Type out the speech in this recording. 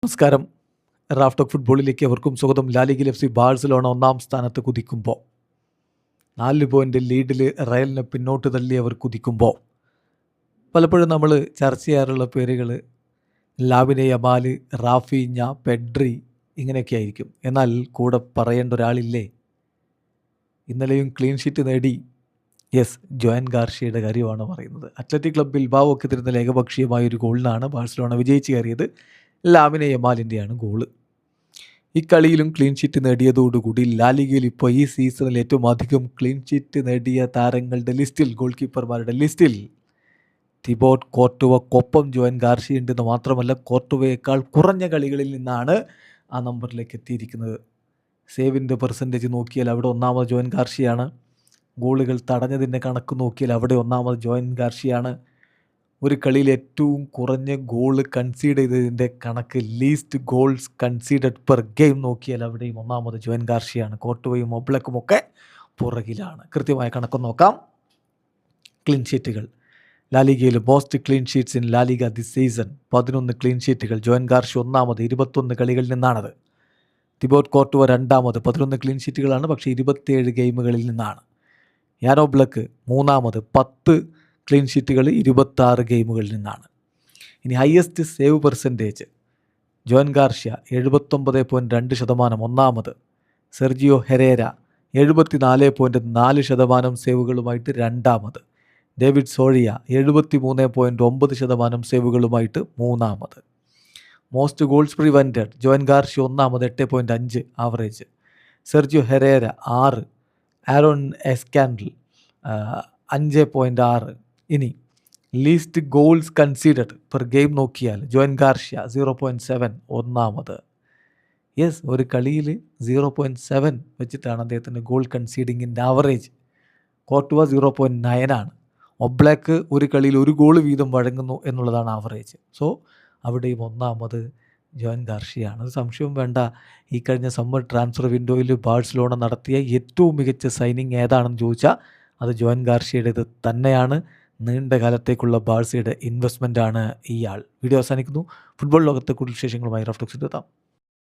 നമസ്കാരം. Raf talk ഫുട്ബോളിലേക്ക് അവർക്കും സ്വാഗതം. ലാലിഗയിൽ FC ബാഴ്സലോണ ഒന്നാം സ്ഥാനത്ത് കുതിക്കുമ്പോൾ 4 പോയിൻ്റ് ലീഡിൽ റയലിനെ പിന്നോട്ട് തള്ളി അവർ കുതിക്കുമ്പോൾ പലപ്പോഴും നമ്മൾ ചർച്ച ചെയ്യാറുള്ള പേരുകൾ ലാമിനെ യമാൽ, റാഫീഞ്ഞ, പെഡ്രി ഇങ്ങനെയൊക്കെ ആയിരിക്കും. എന്നാൽ കൂടെ പറയേണ്ട ഒരാളില്ലേ? ഇന്നലെയും ക്ലീൻ ഷീറ്റ് നേടി. ജോയൻ ഗാർഷ്യയുടെ കാര്യമാണ് പറയുന്നത്. അത്ലറ്റിക് ക്ലബ് ബിൽബാവോ ഒക്കെ തരുന്ന ഏകപക്ഷീയമായ ഒരു ഗോളിനാണ് ബാഴ്സലോണ വിജയിച്ച് കയറിയത്. ലാമിനെ യമാലിൻ്റെയാണ് ഗോള്. ഈ കളിയിലും ക്ലീൻ ഷീറ്റ് നേടിയതോടുകൂടി ലാലിഗയിൽ ഇപ്പോൾ ഈ സീസണിൽ ഏറ്റവും അധികം ക്ലീൻ ഷീറ്റ് നേടിയ താരങ്ങളുടെ ലിസ്റ്റിൽ, ഗോൾ കീപ്പർമാരുടെ ലിസ്റ്റിൽ തിബോട്ട് കോർട്ടുവയ്ക്കൊപ്പം ജോയൻ ഗാർഷ്യ ഉണ്ടെന്ന് മാത്രമല്ല, കോർട്ടുവയേക്കാൾ കുറഞ്ഞ കളികളിൽ നിന്നാണ് ആ നമ്പറിലേക്ക് എത്തിയിരിക്കുന്നത്. സേവിൻ്റെ പെർസെൻറ്റേജ് നോക്കിയാൽ അവിടെ ഒന്നാമത് ജോയൻ ഗാർഷ്യയാണ്. ഗോളുകൾ തടഞ്ഞതിൻ്റെ കണക്ക് നോക്കിയാൽ അവിടെ ഒന്നാമത് ജോയൻ ഗാർഷ്യയാണ്. ഒരു കളിയിൽ ഏറ്റവും കുറഞ്ഞ ഗോള് കൺസീഡ് ചെയ്തതിൻ്റെ കണക്ക്, least goals conceded per game നോക്കിയാൽ അവിടെയും ഒന്നാമത് ജോയൻ ഗാർഷ്യയാണ്. കോർട്ടുവയും ഒബ്ലക്കും ഒക്കെ പുറകിലാണ്. കൃത്യമായ കണക്ക് നോക്കാം. ക്ലീൻ ഷീറ്റുകൾ ലാലിഗയിൽ most clean sheets in LaLiga this season 11 clean ഷീറ്റുകൾ. ജോയൻ ഗാർഷ്യ ഒന്നാമത് 21 കളികളിൽ നിന്നാണത്. തിബോട്ട് കോർട്ടുവ രണ്ടാമത് 11 ക്ലീൻ ഷീറ്റുകളാണ്, പക്ഷേ 27 ഗെയിമുകളിൽ നിന്നാണ്. യാൻ ഒബ്ലക്ക് മൂന്നാമത് 10 ക്ലീൻ ഷീറ്റുകൾ 26 ഗെയിമുകളിൽ നിന്നാണ്. ഇനി highest save percentage Joan Garcia 79.2% ഒന്നാമത്. സെർജിയോ ഹെരേര 74.4% സേവുകളുമായിട്ട് രണ്ടാമത്. ഡേവിഡ് സോഴിയ 73.9% സേവുകളുമായിട്ട് മൂന്നാമത്. Most goals prevented Joan Garcia ഒന്നാമത് 8.5 average. Sergio Herrera 6, Aaron Escandell 5.6. ഇനി least goals conceded per game നോക്കിയാൽ ജോയൻ ഗാർഷ്യ 0.7 ഒന്നാമത്. ഒരു കളിയിൽ 0.7 വെച്ചിട്ടാണ് അദ്ദേഹത്തിൻ്റെ ഗോൾ കൺസീഡിങ്ങിൻ്റെ ആവറേജ്. കോർട്ടുവ 0.9 ആണ്. ഒബ്ലാക്ക് ഒരു കളിയിൽ ഒരു ഗോൾ വീതം വഴങ്ങുന്നു എന്നുള്ളതാണ് ആവറേജ്. സോ അവിടെയും ഒന്നാമത് ജോയൻ ഗാർഷ്യയാണ്. അത് സംശയവും വേണ്ട. ഈ കഴിഞ്ഞ സമ്മർ ട്രാൻസ്ഫർ വിൻഡോയിൽ ബാഴ്സലോണ നടത്തിയ ഏറ്റവും മികച്ച സൈനിങ് ഏതാണെന്ന് ചോദിച്ചാൽ അത് ജോയൻ ഗാർഷ്യയുടേത് തന്നെയാണ്. നീണ്ട കാലത്തേക്കുള്ള ബാഴ്സയുടെ ഇൻവെസ്റ്റ്മെൻറ്റാണ് ഇയാൾ. വീഡിയോ അവസാനിക്കുന്നു. ഫുട്ബോൾ ലോകത്തെ കൂടുതൽ വിശേഷങ്ങളുമായി റാഫ് ടോക്സിൽ എത്താം.